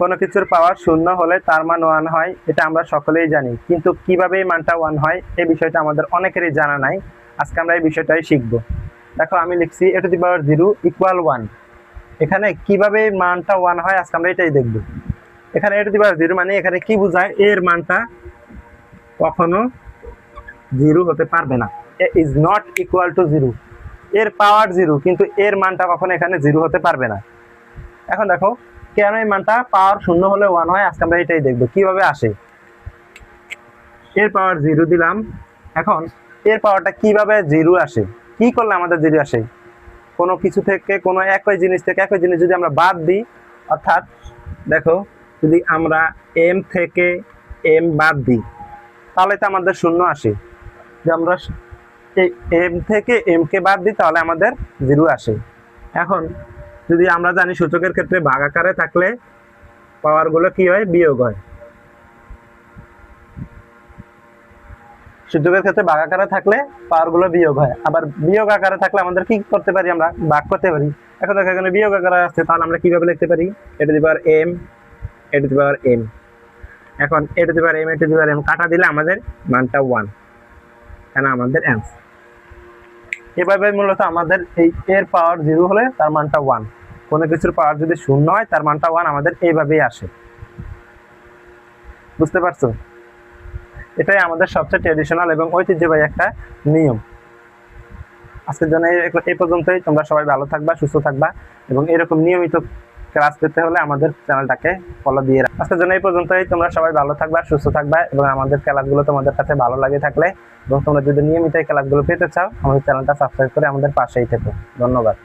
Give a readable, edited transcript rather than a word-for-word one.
কোনো কিছুর পাওয়ার শূন্য হলে তার মান 1 হয়, এটা আমরা সকলেই জানি, কিন্তু কিভাবে এই মানটা 1 হয় এই বিষয়টা আমাদের অনেকেরই জানা নাই। আজকে আমরা এই বিষয়টাই শিখব। দেখো আমি লিখছি a to the power 0 equal 1। এখানে কিভাবে এই মানটা 1 হয় আজকে আমরা এটাই দেখব। এখানে a টু দি পাওয়ার 0 মানে এখানে কি বোঝায়, এর মানটা কখনো 0 হতে পারবে না। a is not equal to 0, এর পাওয়ার 0 কিন্তু এর মানটা কখনো এখানে 0 হতে পারবে না। এখন দেখো কেন এই মানটা পাওয়ার শূন্য হলে 1 হয় আজকে আমরা এটাই দেখব কিভাবে আসে। এর পাওয়ার 0 দিলাম, এখন এর পাওয়ারটা কিভাবে 0 আসে, কি করলে আমাদের 0 আসে? কোনো কিছু থেকে, কোনো একই জিনিস থেকে একই জিনিস যদি আমরা বাদ দিই, অর্থাৎ দেখো যদি আমরা m থেকে m বাদ দিই তাহলে তো আমাদের শূন্য আসে। যে আমরা এই m থেকে m কে বাদ দিই তাহলে আমাদের 0 আসে। এখন যদি আমরা জানি সূচকের ক্ষেত্রে ভাগাকারে থাকলে পাওয়ারগুলো কি হয়, বিয়োগ হয়। সূচকের ক্ষেত্রে ভাগাকারে থাকলে পাওয়ারগুলো বিয়োগ হয়, আবার বিয়োগ আকারে থাকলে আমাদের কি করতে পারি, আমরা ভাগ করতে পারি। এখন দেখো এখানে বিয়োগ আকারে আসছে, তাহলে আমরা কিভাবে লিখতে পারি, a to the power m, a to the power m। এখন a to the power m, a to the power m কাটা দিলে আমাদের মানটা 1, এখানে আমাদের অ্যান্সার। এভাবে মূলত আমাদের এই এর পাওয়ার 0 হলে তার মানটা 1, কোনো কিছুর পাওয়ার যদি শূন্য হয় তার মানটা 1, আমাদের এইভাবেই আসে। বুঝতে পারছো? এটাই আমাদের সবচেয়ে ট্র্যাডিশনাল এবং ঐতিহ্যবাহী একটা নিয়ম। আজকের জন্য এই পর্যন্তই। তোমরা সবাই ভালো থাকবা, সুস্থ থাকবা, এবং এরকম নিয়মিত ক্লাস পেতে হলে আমাদের চ্যানেলটাকে ফলো দিয়ে রাখো। আজকের জন্য এই পর্যন্তই। তোমরা সবাই ভালো থাকবা, সুস্থ থাকবা, এবং আমাদের ক্লাসগুলো তোমাদের কাছে ভালো লাগে থাকলে এবং তোমরা যদি নিয়মিত এই ক্লাসগুলো পেতে চাও আমাদের চ্যানেলটা সাবস্ক্রাইব করে আমাদের পাশেই থেকো। ধন্যবাদ।